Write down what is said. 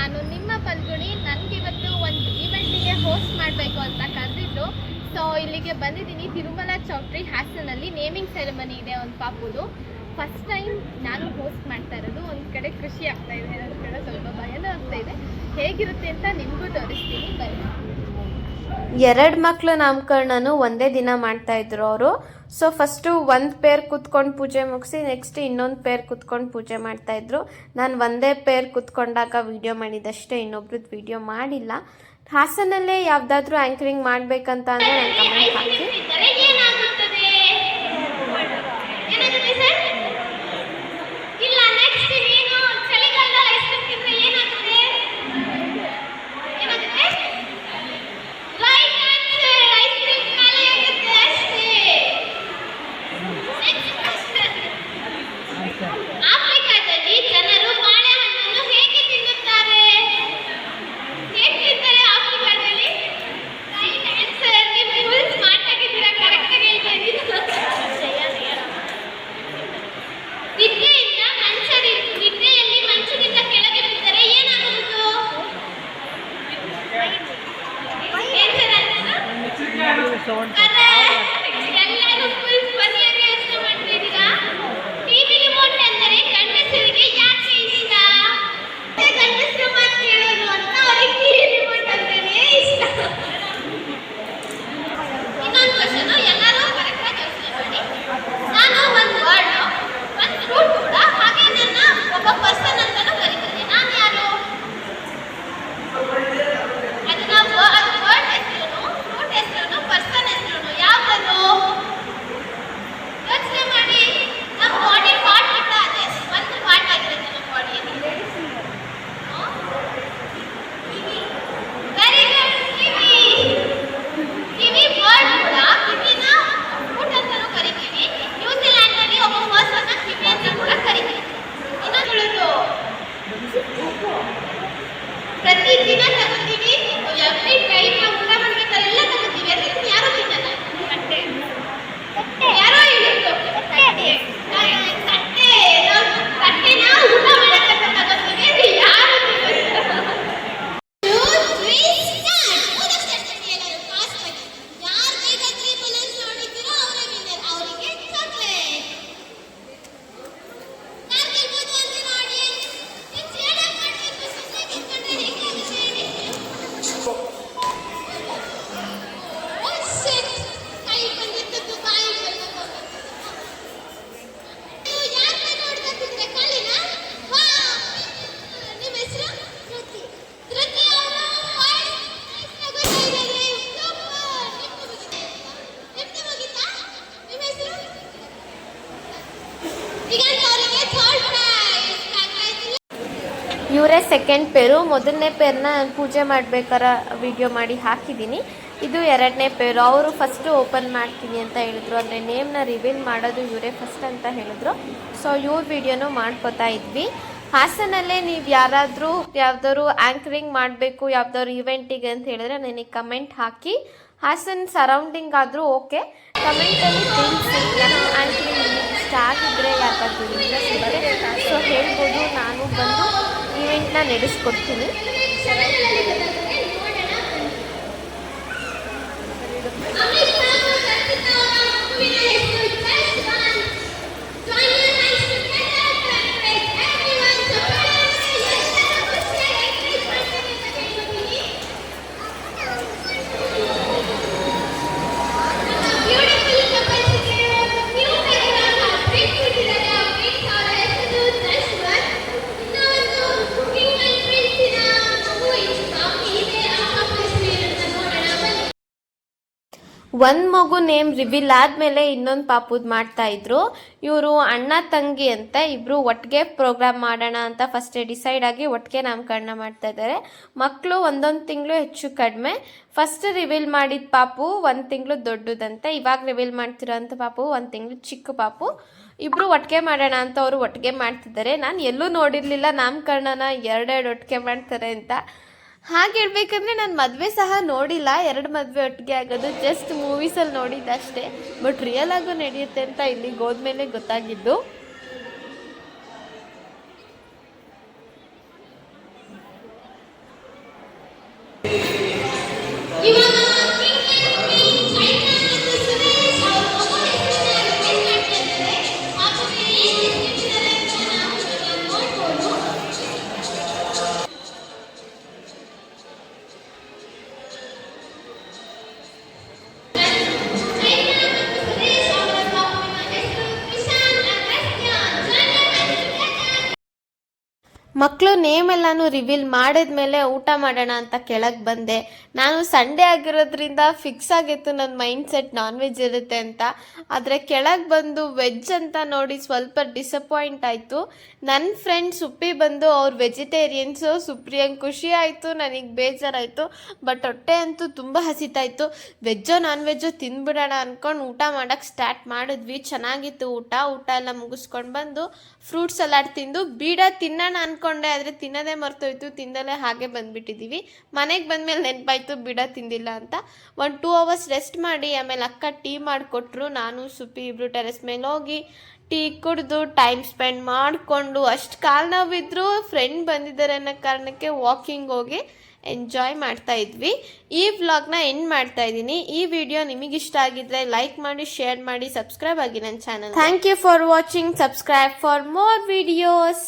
ನಾನು ನಿಮ್ಮ ಫಲ್ಗುಣಿ. ನನಗಿವತ್ತು ಒಂದು ಈವೆಂಟಿಗೆ ಹೋಸ್ಟ್ ಮಾಡಬೇಕು ಅಂತ ಕರೆದಿದ್ರು. ಸೊ ಇಲ್ಲಿಗೆ ಬಂದಿದ್ದೀನಿ. ತಿರುಮಲ ಚೌಟ್ರಿ ಹಾಸನಲ್ಲಿ ನೇಮಿಂಗ್ ಸೆರೆಮನಿ ಇದೆ ಒಂದು ಪಾಪುದು. ಫಸ್ಟ್ ಟೈಮ್ ನಾನು ಹೋಸ್ಟ್ ಮಾಡ್ತಾ ಇರೋದು. ಒಂದು ಕಡೆ ಖುಷಿ ಆಗ್ತಾ ಇದೆ, ಇನ್ನೊಂದು ಕಡೆ ಸ್ವಲ್ಪ ಭಯನೂ ಆಗ್ತಾ ಇದೆ. ಹೇಗಿರುತ್ತೆ ಅಂತ ನಿಮಗೂ ತೋರಿಸ್ತೀನಿ ಬನ್ನಿ. 2 ಮಕ್ಕಳು ನಾಮಕರಣನೂ ಒಂದೇ ದಿನ ಮಾಡ್ತಾ ಇದ್ರು ಅವರು. ಸೊ ಫಸ್ಟು ಒಂದು ಪೇರ್ ಕುತ್ಕೊಂಡು ಪೂಜೆ ಮುಗಿಸಿ ನೆಕ್ಸ್ಟ್ ಇನ್ನೊಂದು ಪೇರ್ ಕುತ್ಕೊಂಡು ಪೂಜೆ ಮಾಡ್ತಾ ಇದ್ರು. ನಾನು ಒಂದೇ ಪೇರ್ ಕುತ್ಕೊಂಡಾಗ ವಿಡಿಯೋ ಮಾಡಿದಷ್ಟೇ, ಇನ್ನೊಬ್ರದ್ದು ವಿಡಿಯೋ ಮಾಡಿಲ್ಲ. ಹಾಸನಲ್ಲೇ ಯಾವುದಾದ್ರೂ ಆ್ಯಂಕರಿಂಗ್ ಮಾಡಬೇಕಂತ ಅಂದರೆ ನಾನು ಕಮೆಂಟ್ ಹಾಕಿ. ಪ್ರತಿದಿನ ತಗೋತೀವಿ. ಎವ್ರಿ ಟೈಮ್ ಊಟ ಮಾಡ್ಬೇಕಾದ್ರೆ ಎಲ್ಲ ತಗೋತೀವಿ. ಅದಕ್ಕೆ ಯಾರು ತಿನ್ನಲ್ಲ. ಯಾರೋ ಹೇಳಿದ್ರು ತಟ್ಟೆನ ಊಟ ಮಾಡಕ್ಕೆ ತಗೋತೀವಿ. ಅದು ಯಾರು ತಿನ್ನಲ್ಲ. ಇವರೇ ಸೆಕೆಂಡ್ ಪೇರು. ಮೊದಲನೇ ಪೇರ್ನ ಪೂಜೆ ಮಾಡಬೇಕಾದ್ರೆ ವಿಡಿಯೋ ಮಾಡಿ ಹಾಕಿದ್ದೀನಿ. ಇದು 2ನೇ ಪೇರು. ಅವರು ಫಸ್ಟು ಓಪನ್ ಮಾಡ್ತೀನಿ ಅಂತ ಹೇಳಿದ್ರು. ಅಂದರೆ ನೇಮ್ನ ರಿವೀಲ್ ಮಾಡೋದು ಇವರೇ ಫಸ್ಟ್ ಅಂತ ಹೇಳಿದ್ರು. ಸೊ ಇವ್ರ ವಿಡಿಯೋನೂ ಮಾಡ್ಕೋತಾ ಇದ್ವಿ. ಹಾಸನಲ್ಲೇ ನೀವು ಯಾವ್ದಾದ್ರು ಆ್ಯಂಕರಿಂಗ್ ಮಾಡಬೇಕು ಯಾವ್ದಾದ್ರು ಈವೆಂಟಿಗೆ ಅಂತ ಹೇಳಿದ್ರೆ ನನಗೆ ಕಮೆಂಟ್ ಹಾಕಿ. ಹಾಸನ್ ಸರೌಂಡಿಂಗ್ ಆದರೂ ಓಕೆ, ಕಮೆಂಟಲ್ಲಿ ತಿಳಿಸಿ. ನನ್ನ ಆ್ಯಂಕರಿಂಗ್ ಇಷ್ಟ ಆಗಿದ್ದರೆ ಯಾಕಾದ್ರೂ ಇಂಟ್ರೆಸ್ಟ್ ಇದ್ದರೆ ಸೊ ಹೇಳ್ಬೋದು, ನಾನು ಬಂದು ಈವೆಂಟ್ನ ನಡೆಸ್ಕೊಡ್ತೀನಿ. ಒಂದು ಮಗು ನೇಮ್ ರಿವೀಲ್ ಆದಮೇಲೆ ಇನ್ನೊಂದು ಪಾಪುದು ಮಾಡ್ತಾಯಿದ್ರು. ಇವರು ಅಣ್ಣ ತಂಗಿ ಅಂತ ಇಬ್ಬರು ಒಟ್ಟಿಗೆ ಪ್ರೋಗ್ರಾಮ್ ಮಾಡೋಣ ಅಂತ ಫಸ್ಟೇ ಡಿಸೈಡ್ ಆಗಿ ಒಟ್ಟಿಗೆ ನಾಮಕರಣ ಮಾಡ್ತಾ ಇದ್ದಾರೆ. ಮಕ್ಕಳು 1 ತಿಂಗಳು ಹೆಚ್ಚು ಕಡಿಮೆ. ಫಸ್ಟ್ ರಿವೀಲ್ ಮಾಡಿದ ಪಾಪು 1 ತಿಂಗಳು ದೊಡ್ಡದಂತೆ. ಇವಾಗ ರಿವೀಲ್ ಮಾಡ್ತಿರೋಂಥ ಪಾಪು 1 ತಿಂಗಳು ಚಿಕ್ಕ ಪಾಪು. ಇಬ್ಬರು ಒಟ್ಟಿಗೆ ಮಾಡೋಣ ಅಂತ ಅವರು ಒಟ್ಟಿಗೆ ಮಾಡ್ತಿದ್ದಾರೆ. ನಾನು ಎಲ್ಲೂ ನೋಡಿರಲಿಲ್ಲ ನಾಮಕರಣನ 2 ಒಟ್ಟಿಗೆ ಮಾಡ್ತಾರೆ ಅಂತ. ಹಾಗೆ ಹೇಳ್ಬೇಕಂದ್ರೆ ನಾನು ಮದುವೆ ಸಹ ನೋಡಿಲ್ಲ. 2 ಮದುವೆ ಒಟ್ಟಿಗೆ ಆಗೋದು ಜಸ್ಟ್ ಮೂವೀಸಲ್ಲಿ ನೋಡಿದ್ದಷ್ಟೇ. ಬಟ್ ರಿಯಲ್ ಆಗು ನಡೆಯುತ್ತೆ ಅಂತ ಇಲ್ಲಿಗೆ ಹೋದ್ಮೇಲೆ ಗೊತ್ತಾಗಿದ್ದು. ಮಕ್ಕಳು ನೇಮ್ ಎಲ್ಲಾನು ರಿವೀಲ್ ಮಾಡಿದ್ಮೇಲೆ ಊಟ ಮಾಡೋಣ ಅಂತ ಕೆಳಗೆ ಬಂದೆ. ನಾನು ಸಂಡೇ ಆಗಿರೋದ್ರಿಂದ ಫಿಕ್ಸ್ ಆಗಿತ್ತು ನನ್ನ ಮೈಂಡ್ ಸೆಟ್ ನಾನ್ ವೆಜ್ ಇರುತ್ತೆ ಅಂತ. ಆದರೆ ಕೆಳಗೆ ಬಂದು ವೆಜ್ ಅಂತ ನೋಡಿ ಸ್ವಲ್ಪ ಡಿಸಪಾಯಿಂಟ್ ಆಯಿತು. ನನ್ನ ಫ್ರೆಂಡ್ ಸುಪ್ಪಿ ಬಂದು ಅವ್ರು ವೆಜಿಟೇರಿಯನ್ಸು. ಸುಪ್ರಿಯಂಗೆ ಖುಷಿ ಆಯಿತು, ನನಗೆ ಬೇಜಾರಾಯಿತು. ಬಟ್ ಹೊಟ್ಟೆ ಅಂತೂ ತುಂಬ ಹಸಿತಾಯಿತ್ತು. ವೆಜ್ಜೋ ನಾನ್ ವೆಜ್ಜೋ ತಿಂದ್ಬಿಡೋಣ ಅಂದ್ಕೊಂಡು ಊಟ ಮಾಡೋಕ್ಕೆ ಸ್ಟಾರ್ಟ್ ಮಾಡಿದ್ವಿ. ಚೆನ್ನಾಗಿತ್ತು ಊಟ ಎಲ್ಲ ಮುಗಿಸ್ಕೊಂಡು ಬಂದು ಫ್ರೂಟ್ ಸಲಾಡ್ ತಿಂದು ಬೀಡ ತಿನ್ನೋಣ ಅಂದ್ಕೊಂಡೆ, ಆದರೆ ತಿನ್ನೋದೇ ಮರ್ತೋಯ್ತು. ತಿಂದಲೇ ಹಾಗೆ ಬಂದುಬಿಟ್ಟಿದ್ದೀವಿ. ಮನೆಗೆ ಬಂದಮೇಲೆ ನೆನಪಾಯಿತು ಬೀಡ ತಿಂದಿಲ್ಲ ಅಂತ. 1-2 hours ರೆಸ್ಟ್ ಮಾಡಿ ಆಮೇಲೆ ಅಕ್ಕ ಟೀ ಮಾಡಿಕೊಟ್ರು. ನಾನು ಸುಪ್ಪಿ ಇಬ್ಬರು ಟೆರೆಸ್ ಮೇಲೆ ಹೋಗಿ ಟೀ ಕುಡಿದು ಟೈಮ್ ಸ್ಪೆಂಡ್ ಮಾಡಿಕೊಂಡು, ಅಷ್ಟು ಕಾಲು ನೋವಿದ್ರು ಫ್ರೆಂಡ್ ಬಂದಿದ್ದಾರೆ ಅನ್ನೋ ಕಾರಣಕ್ಕೆ ವಾಕಿಂಗ್ ಹೋಗಿ ಎಂಜಾಯ್ ಮಾಡ್ತಾ ಇದ್ವಿ. ಈ ವ್ಲಾಗ್ನ ಎಂಡ್ ಮಾಡ್ತಾ ಇದ್ದೀನಿ. ಈ ವಿಡಿಯೋ ನಿಮಗಿಷ್ಟ ಆಗಿದ್ರೆ ಲೈಕ್ ಮಾಡಿ, ಶೇರ್ ಮಾಡಿ, ಸಬ್ಸ್ಕ್ರೈಬ್ ಆಗಿ ನನ್ನ channel. Thank you for watching. Subscribe for more videos.